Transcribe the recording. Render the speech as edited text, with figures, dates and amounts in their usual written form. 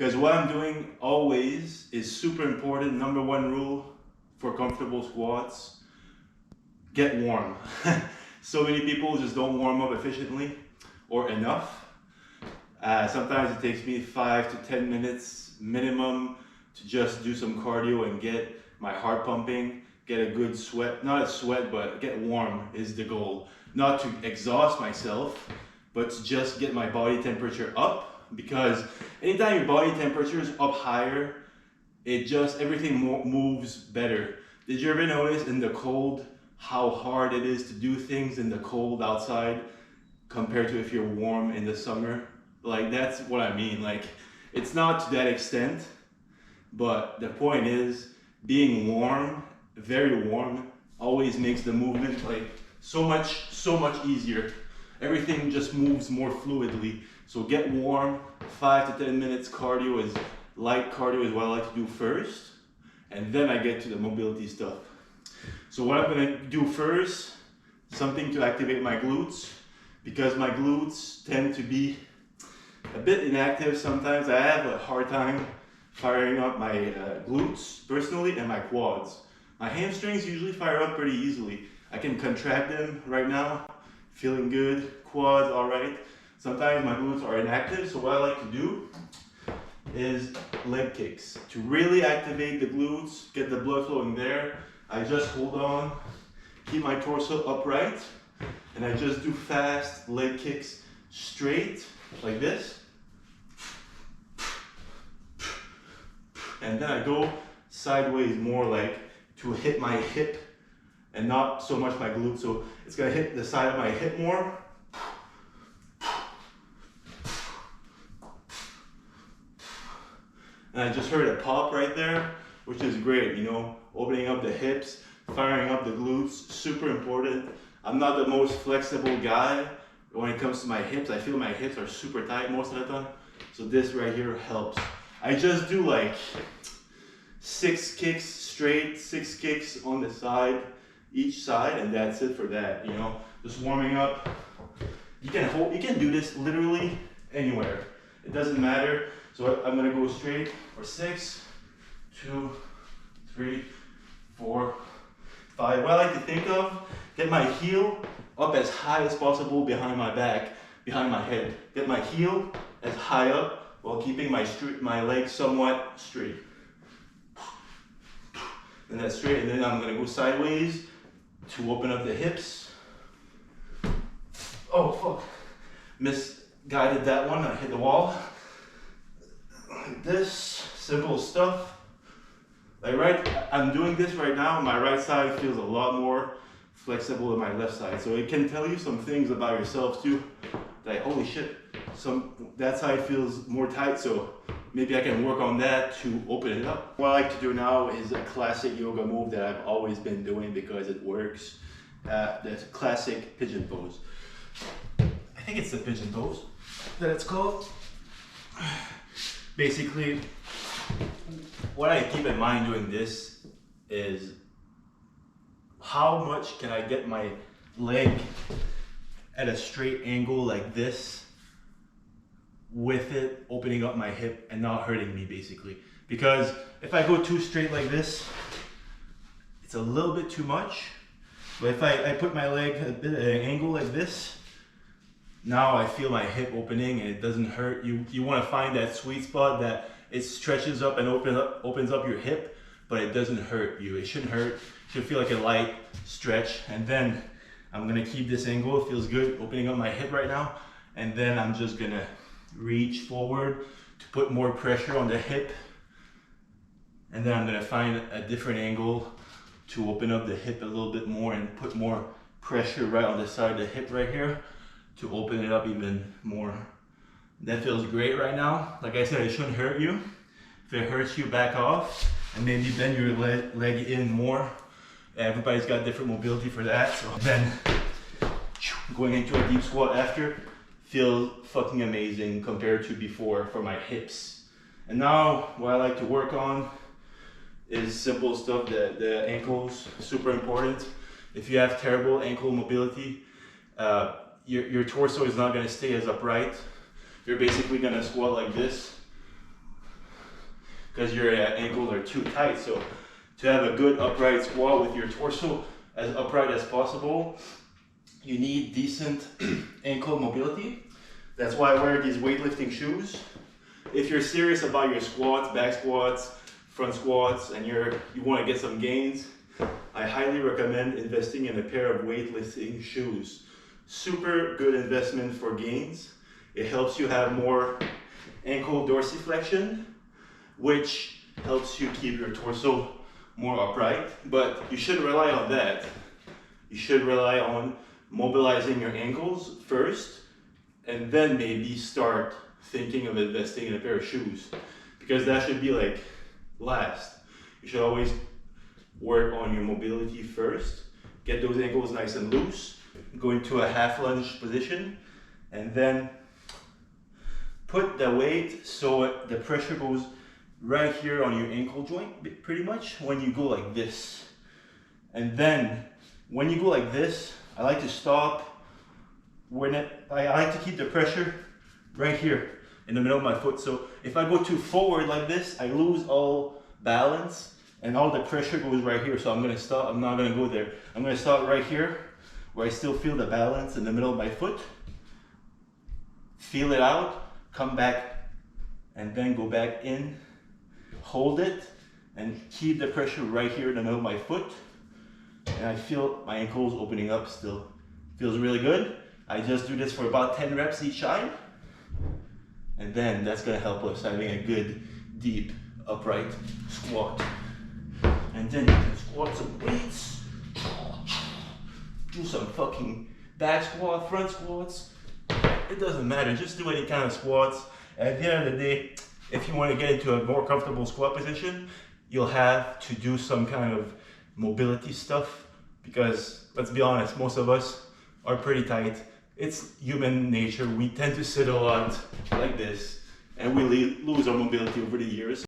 Because what I'm doing always is super important. Number one rule for comfortable squats: get warm. So many people just don't warm up efficiently or enough. Sometimes it takes me 5 to 10 minutes minimum to just do some cardio and get my heart pumping, get a good sweat, not a sweat, but get warm is the goal. Not to exhaust myself, but to just get my body temperature up, because anytime your body temperature is up higher, everything moves better. Did you ever notice in the cold how hard it is to do things in the cold outside compared to if you're warm in the summer? Like, that's what I mean. Like, it's not to that extent, but the point is being warm, very warm, always makes the movement like so much easier. Everything just moves more fluidly. So get warm. 5 to 10 minutes cardio is light cardio is what I like to do first, and then I get to the mobility stuff. So what I'm gonna do first, something to activate my glutes, because my glutes tend to be a bit inactive sometimes. I have a hard time firing up my glutes personally, and my quads. My hamstrings usually fire up pretty easily. I can contract them right now, feeling good. Quads, all right. Sometimes my glutes are inactive, so what I like to do is leg kicks. To really activate the glutes, get the blood flowing there, I just hold on, keep my torso upright, and I just do fast leg kicks straight, like this. And then I go sideways more, like to hit my hip and not so much my glute. So it's gonna hit the side of my hip more. And I just heard a pop right there, which is great, you know, opening up the hips, firing up the glutes, super important. I'm not the most flexible guy when it comes to my hips. I feel my hips are super tight most of the time. So this right here helps. I just do like 6 kicks straight, 6 kicks on the side, each side, and that's it for that, you know, just warming up. You can do this literally anywhere. It doesn't matter. So I'm gonna go straight for 6, 2, 3, 4, 5. What I like to think of, get my heel up as high as possible behind my back, behind my head. Get my heel as high up while keeping my legs somewhat straight. And that's straight, and then I'm gonna go sideways to open up the hips. Oh fuck, misguided that one, I hit the wall. Like this, simple stuff. Like I'm doing this right now, my right side feels a lot more flexible than my left side. So it can tell you some things about yourself too. Like, holy shit, that side feels more tight, so maybe I can work on that to open it up. What I like to do now is a classic yoga move that I've always been doing because it works. The classic pigeon pose. I think it's the pigeon pose that it's called. Basically, what I keep in mind doing this is how much can I get my leg at a straight angle like this with it opening up my hip and not hurting me, basically. Because if I go too straight like this, it's a little bit too much. But if I put my leg a bit at an angle like this, now I feel my hip opening and it doesn't hurt. You want to find that sweet spot that it stretches up and opens up your hip, but it doesn't hurt you. It shouldn't hurt. It should feel like a light stretch. And then I'm gonna keep this angle. It feels good opening up my hip right now. And then I'm just gonna reach forward to put more pressure on the hip. And then I'm gonna find a different angle to open up the hip a little bit more and put more pressure right on the side of the hip right here to open it up even more. That feels great right now. Like I said, it shouldn't hurt you. If it hurts you, back off and maybe bend your leg in more. Everybody's got different mobility for that. So then going into a deep squat after feels fucking amazing compared to before for my hips. And now what I like to work on is simple stuff. The ankles, super important. If you have terrible ankle mobility, your torso is not gonna stay as upright. You're basically gonna squat like this. because your ankles are too tight. So to have a good upright squat with your torso as upright as possible, you need decent ankle mobility. That's why I wear these weightlifting shoes. If you're serious about your squats, back squats, front squats, and you want to get some gains, I highly recommend investing in a pair of weightlifting shoes. Super good investment for gains. It helps you have more ankle dorsiflexion, which helps you keep your torso more upright. But you shouldn't rely on that. You should rely on mobilizing your ankles first, and then maybe start thinking of investing in a pair of shoes, because that should be like last. You should always work on your mobility first. Get those ankles nice and loose. Go into a half lunge position, and then put the weight so the pressure goes right here on your ankle joint, pretty much, when you go like this. And then when you go like this, I like to stop I like to keep the pressure right here in the middle of my foot. So if I go too forward like this, I lose all balance and all the pressure goes right here. So I'm gonna stop, I'm not gonna go there. I'm gonna stop right here where I still feel the balance in the middle of my foot. Feel it out, come back, and then go back in, hold it, and keep the pressure right here in the middle of my foot. And I feel my ankles opening up still. Feels really good. I just do this for about 10 reps each time. And then that's gonna help us having a good, deep, upright squat. And then you can squat some weights. Do some fucking back squat, front squats. It doesn't matter, just do any kind of squats. And at the end of the day, if you want to get into a more comfortable squat position, you'll have to do some kind of mobility stuff, because let's be honest, most of us are pretty tight. It's human nature. We tend to sit a lot like this, and we lose our mobility over the years.